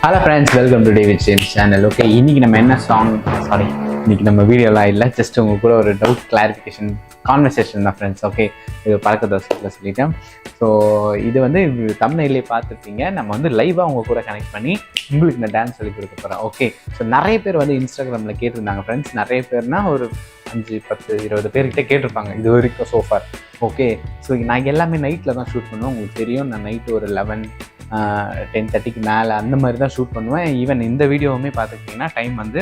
Hello friends, welcome to DavidJames channel. Okay, இன்னைக்கு நம்ம என்ன சாங் இன்னைக்கு நம்ம வீடியோலாம் இல்லை, ஜஸ்ட் உங்க கூட ஒரு டவுட் கிளாரிஃபிகேஷன் கான்வர்சேஷன் தான் ஃப்ரெண்ட்ஸ். ஓகே, இது பழக்க தோசத்தில் சொல்லிட்டேன். ஸோ இது வந்து தமிழ்நிலையே பார்த்துருப்பீங்க. நம்ம வந்து லைவாக உங்க கூட கனெக்ட் பண்ணி உங்களுக்கு இந்த டான்ஸ் சொல்லி கொடுக்க போகிறேன். ஓகே, ஸோ நிறைய பேர் வந்து இன்ஸ்டாகிராமில் கேட்டிருந்தாங்க ஃப்ரெண்ட்ஸ். நிறைய பேர்னா ஒரு 5, 10, 20 பேர்கிட்ட கேட்டிருப்பாங்க இது வரைக்கும் சோஃபார். ஓகே, ஸோ நான் எல்லாமே நைட்டில் தான் ஷூட் பண்ணுவேன். உங்களுக்கு தெரியும், நான் நைட்டு ஒரு 10:30க்கு மேலே அந்த மாதிரி தான் ஷூட் பண்ணுவேன். ஈவன் இந்த வீடியோவுமே பார்த்துக்கிட்டிங்கன்னா டைம் வந்து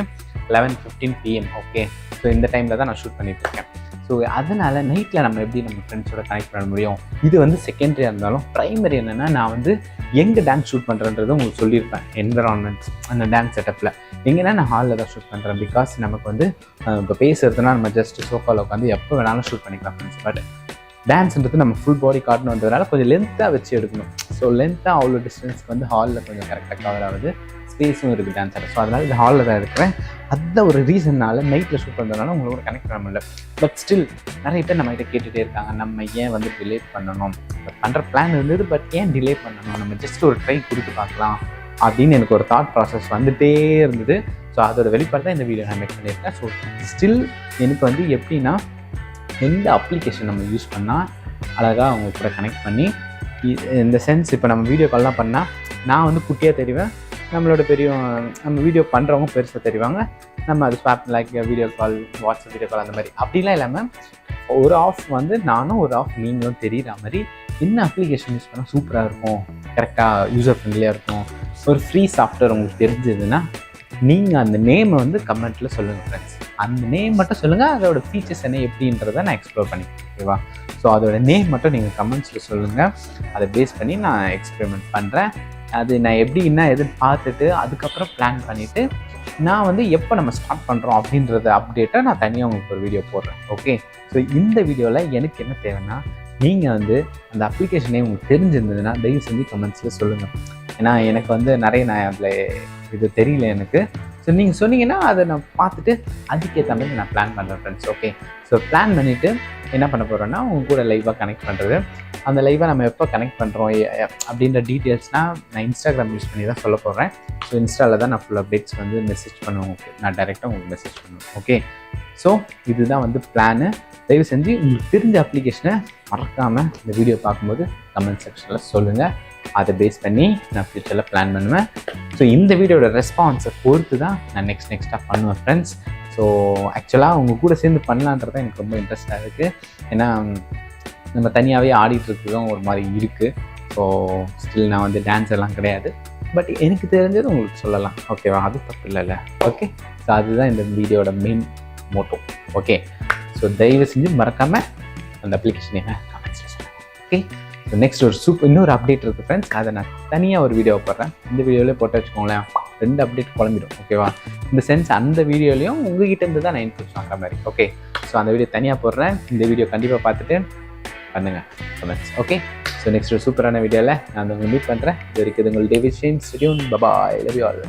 11:15 PM. ஓகே, ஸோ இந்த டைமில் தான் நான் ஷூட் பண்ணிகிட்ருக்கேன். ஸோ அதனால் நைட்டில் நம்ம எப்படி நம்ம ஃப்ரெண்ட்ஸோட கனெக்ட் பண்ண முடியும்? இது வந்து செகண்டரியாக இருந்தாலும் ப்ரைமரி என்னென்னா, நான் வந்து எங்கே டான்ஸ் ஷூட் பண்ணுறன்றது உங்களுக்கு சொல்லியிருப்பேன். என்விரான்மெண்ட்ஸ் அந்த டான்ஸ் செட்டப்பில் எங்கன்னா நான் ஹாலில் தான் ஷூட் பண்ணுறேன். பிகாஸ் நமக்கு வந்து இப்போ பேசுகிறதுனா நம்ம ஜஸ்ட் சோஃபாவில் உட்காந்து எப்போ வேணாலும் ஷூட் பண்ணிக்கலாம் ஃப்ரெண்ட்ஸ். பட் டான்ஸ்ன்றது நம்ம ஃபுல் பாடி காட்டணுன்றதுனால கொஞ்சம் லென்த்தாக வச்சு எடுக்கணும். ஸோ லென்த்தாக அவ்வளோ டிஸ்டன்ஸ்க்கு வந்து ஹாலில் கொஞ்சம் கரெக்டாக கவர் ஆகுது, ஸ்பேஸும் இருக்குது டான்ஸ் ஆட. ஸோ அதனால் இது ஹாலில் தான் இருக்கிறேன். அந்த ஒரு ரீசன்னால் நைட்டில் ஷூட் பண்ணுறதுனால உங்களோட கனெக்ட் பண்ண முடியல. பட் ஸ்டில் நிறைய பேர் நம்மகிட்ட கேட்டுகிட்டே இருக்காங்க, நம்ம ஏன் வந்து டிலே பண்ணணும்? பண்ணுற பிளான் இருந்தது, பட் ஏன் டிலே பண்ணணும்? நம்ம ஜஸ்ட் ஒரு ட்ரை கொடுத்து பார்க்கலாம் அப்படின்னு எனக்கு ஒரு தாட் ப்ராசஸ் வந்துகிட்டே இருந்தது. ஸோ அதோட வெளிப்பாடு தான் இந்த வீடியோ நான் மேக் பண்ணியிருக்கேன். ஸோ ஸ்டில் எனக்கு வந்து எப்படின்னா, எந்த அப்ளிகேஷன் நம்ம யூஸ் பண்ணால் அழகாக அவங்க கூட கனெக்ட் பண்ணி, இந்த சென்ஸ் இப்போ நம்ம வீடியோ கால்லாம் பண்ணால் நான் வந்து குட்டியாக தெரிவேன், நம்மளோட நம்ம வீடியோ பண்ணுறவங்க பெருசாக தெரிவாங்க. நம்ம அது swap like video call, WhatsApp video call அந்த மாதிரி அப்படிலாம் இல்லாமல் ஒரு ஆஃப் வந்து நானும் ஒரு ஆஃப் நீங்களும் தெரிகிற மாதிரி என்ன அப்ளிகேஷன் யூஸ் பண்ணால் சூப்பராக இருக்கும், கரெக்டாக யூசர் ஃப்ரெண்ட்லியாக இருக்கும், ஒரு ஃப்ரீ சாஃப்ட்வேர் உங்களுக்கு தெரிஞ்சதுன்னா நீங்கள் அந்த நேமை வந்து கமெண்ட்டில் சொல்லுங்கள் ஃப்ரெண்ட்ஸ். அந்த நேம் மட்டும் சொல்லுங்கள், அதோட ஃபீச்சர்ஸ் என்ன எப்படின்றத நான் எக்ஸ்ப்ளோர் பண்ணிக்கிறேன். ஓகேவா? ஸோ அதோட நேம் மட்டும் நீங்கள் கமெண்ட்ஸில் சொல்லுங்கள். அதை பேஸ் பண்ணி நான் எக்ஸ்பெரிமெண்ட் பண்ணுறேன். அது நான் எப்படி என்ன எதுன்னு பார்த்துட்டு அதுக்கப்புறம் பிளான் பண்ணிவிட்டு நான் வந்து எப்போ நம்ம ஸ்டார்ட் பண்ணுறோம் அப்படின்றத அப்டேட்டாக நான் தனியாக உங்களுக்கு ஒரு வீடியோ போடுறேன். ஓகே, ஸோ இந்த வீடியோவில் எனக்கு என்ன தேவைன்னா, நீங்கள் வந்து அந்த அப்ளிகேஷன் நேம் உங்களுக்கு தெரிஞ்சிருந்ததுன்னா தயவு செஞ்சு கமெண்ட்ஸில் சொல்லுங்கள். ஏன்னா எனக்கு வந்து நான் அதில் இது தெரியல எனக்கு. ஸோ நீங்கள் சொன்னீங்கன்னா அதை நான் பார்த்துட்டு அதுக்கேற்ற மாதிரி நான் பிளான் பண்ணுறேன் ஃப்ரெண்ட்ஸ். ஓகே, ஸோ பிளான் பண்ணிவிட்டு என்ன பண்ண போகிறோன்னா, உங்க கூட லைவாக கனெக்ட் பண்ணுறது. அந்த லைவாக நம்ம எப்போ கனெக்ட் பண்ணுறோம் அப்படின்ற டீட்டெயில்ஸ்னால் நான் இன்ஸ்டாகிராம் யூஸ் பண்ணி தான் சொல்ல போகிறேன். ஸோ இன்ஸ்டாவில் தான் நான் ஃபுல் அப்டேட்ஸ் வந்து மெசேஜ் பண்ணுவேன். ஓகே, நான் டைரெக்டாக உங்களுக்கு மெசேஜ் பண்ணுவேன். ஓகே, ஸோ இதுதான் வந்து பிளானு. தயவு செஞ்சு உங்களுக்கு தெரிஞ்ச அப்ளிகேஷனை மறக்காமல் இந்த வீடியோ பார்க்கும்போது கமெண்ட் செக்ஷனில் சொல்லுங்கள். அதை பேஸ் பண்ணி நான் ஃப்யூச்சரில் பிளான் பண்ணுவேன். ஸோ இந்த வீடியோட ரெஸ்பான்ஸை பொறுத்து தான் நான் நெக்ஸ்ட்டாக பண்ணுவேன் ஃப்ரெண்ட்ஸ். ஸோ ஆக்சுவலாக உங்கள் கூட சேர்ந்து பண்ணலான்றது எனக்கு ரொம்ப இன்ட்ரெஸ்டாக இருக்குது. ஏன்னா நம்ம தனியாகவே ஆடிட்டுருக்குதும் ஒரு மாதிரி இருக்குது. ஸோ ஸ்டில் நான் வந்து டான்ஸ் எல்லாம் கிடையாது, பட் எனக்கு தெரிஞ்சது உங்களுக்கு சொல்லலாம். ஓகேவா? அது தப்பு இல்லைல்ல? ஓகே, ஸோ அதுதான் இந்த வீடியோட மெயின் மோட்டோ. ஓகே, ஸோ தயவு செஞ்சு மறக்காமல் அந்த அப்ளிகேஷன் என்ன கமெண்ட்ஸில் சொல்லுங்கள். ஓகே, ஸோ நெக்ஸ்ட் ஒரு இன்னொரு அப்டேட் இருக்குது ஃப்ரெண்ட்ஸ். அதை நான் தனியாக ஒரு வீடியோ போடுறேன். இந்த வீடியோவிலே போட்டு வச்சுக்கோங்களேன், 2 அப்டேட் குழம்பிடும். ஓகேவா? இந்த சென்ஸ் அந்த வீடியோலையும் உங்ககிட்ட இருந்து தான் நான் இன்புட்ஸ் வாங்குற மாதிரி. ஓகே, ஸோ அந்த வீடியோ தனியாக போடுறேன். இந்த வீடியோ கண்டிப்பாக பார்த்துட்டு பண்ணுங்கள் கமெண்ட்ஸ். ஓகே, ஸோ நெக்ஸ்ட் ஒரு சூப்பரான வீடியோவில் நான் உங்களை மீட் பண்ணுறேன். இது வரைக்கும் உங்கள் DavidJames. Bye bye, love you all.